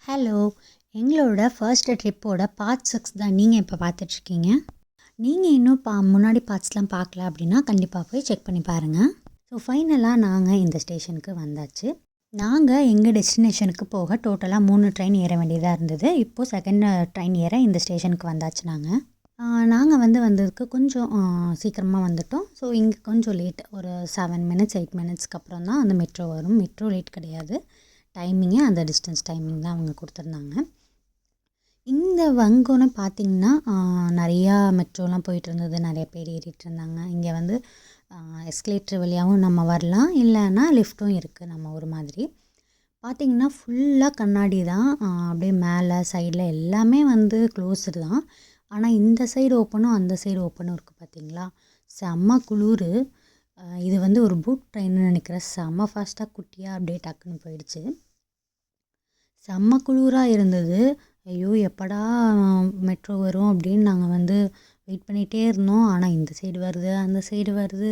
Hello, எங்களோட first ட்ரிப்போட part 6 தான் நீங்கள் இப்போ பார்த்துட்ருக்கீங்க. நீங்கள் இன்னும் முன்னாடி பார்ட்ஸ்லாம் பார்க்கல அப்படின்னா கண்டிப்பாக போய் செக் பண்ணி பாருங்கள். ஸோ ஃபைனலாக நாங்கள் இந்த ஸ்டேஷனுக்கு வந்தாச்சு. நாங்கள் எங்கள் டெஸ்டினேஷனுக்கு போக டோட்டலாக 3 ட்ரெயின் ஏற வேண்டியதாக இருந்தது. இப்போது செகண்ட் ட்ரெயின் ஏற இந்த ஸ்டேஷனுக்கு வந்தாச்சு. நாங்கள் வந்ததுக்கு கொஞ்சம் சீக்கிரமாக வந்துட்டோம். ஸோ இங்கே கொஞ்சம் லேட், ஒரு 7 மினிட்ஸ் 8 மினிட்ஸ்க்கு அப்புறம் தான் அந்த மெட்ரோ வரும். மெட்ரோ லேட் கிடையாது, டைமிங்கே அந்த டிஸ்டன்ஸ் டைமிங் தான் அவங்க கொடுத்துருந்தாங்க. இந்த வங்கோன்னு பார்த்திங்கன்னா நிறையா மெட்ரோலாம் போயிட்டு இருந்தது, நிறைய பேர் ஏறிட்டு இருந்தாங்க. இங்கே எஸ்கலேட்டர் வழியாகவும் நம்ம வரலாம், இல்லைன்னா லிஃப்ட்டும் இருக்குது நம்ம ஒரு மாதிரி. பார்த்திங்கன்னா ஃபுல்லாக கண்ணாடி தான், அப்படியே மேலே சைடில் எல்லாமே க்ளோஸ்டு தான். ஆனால் இந்த சைடு ஓப்பனும் அந்த சைடு ஓப்பனும் இருக்குது பார்த்திங்களா. செம்ம குளிர். இது ஒரு பூட் ட்ரெயின்னு நினைக்கிறேன். செம்ம ஃபாஸ்ட்டாக குட்டியாக அப்படியே டக்குன்னு போயிடுச்சு. செம்ம குளிராக இருந்தது. ஐயோ எப்படா மெட்ரோ வரும் அப்படின்னு நாங்கள் வெயிட் பண்ணிகிட்டே இருந்தோம். ஆனால் இந்த சைடு வருது, அந்த சைடு வருது,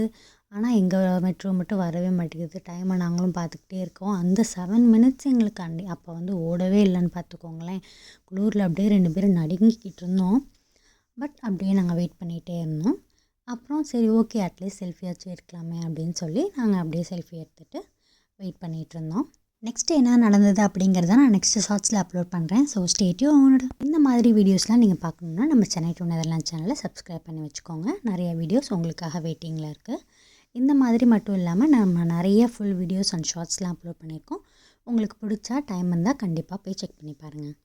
ஆனால் எங்கள் மெட்ரோ மட்டும் வரவே மாட்டேங்குது. டைமை நாங்களும் பார்த்துக்கிட்டே இருக்கோம். அந்த 7 மினிட்ஸ் எங்களுக்கு அப்போ ஓடவே இல்லைன்னு பார்த்துக்கோங்களேன். குளிரில் அப்படியே 2 பேரும் நடுங்கிக்கிட்டு இருந்தோம். பட் அப்படியே நாங்கள் வெயிட் பண்ணிகிட்டே இருந்தோம். அப்புறம் சரி ஓகே, அட்லீஸ்ட் செல்ஃபியாச்சும் எடுக்கலாமே அப்படின்னு சொல்லி நாங்கள் அப்படியே செல்ஃபி எடுத்துகிட்டு வெயிட் பண்ணிகிட்டு இருந்தோம். நெக்ஸ்ட்டு என்ன நடந்தது அப்படிங்கிறத நான் நெக்ஸ்ட்டு ஷார்ட்ஸில் அப்லோட் பண்ணுறேன். So stay tuned. இந்த மாதிரி வீடியோஸ்லாம் நீங்கள் பார்க்கணுன்னா நம்ம சென்னை டு நெதர்லாந்து சேனலை சப்ஸ்கிரைப் பண்ணி வச்சுக்கோங்க. நிறைய வீடியோஸ் உங்களுக்காக வெயிட்டிங்கில் இருக்குது. இந்த மாதிரி மட்டும் இல்லாமல் நம்ம நிறைய ஃபுல் வீடியோஸ் அண்ட் ஷார்ட்ஸ்லாம் அப்லோட் பண்ணியிருக்கோம். உங்களுக்கு பிடிச்சா டைம் இருந்தால் கண்டிப்பாக போய் செக் பண்ணி பாருங்கள்.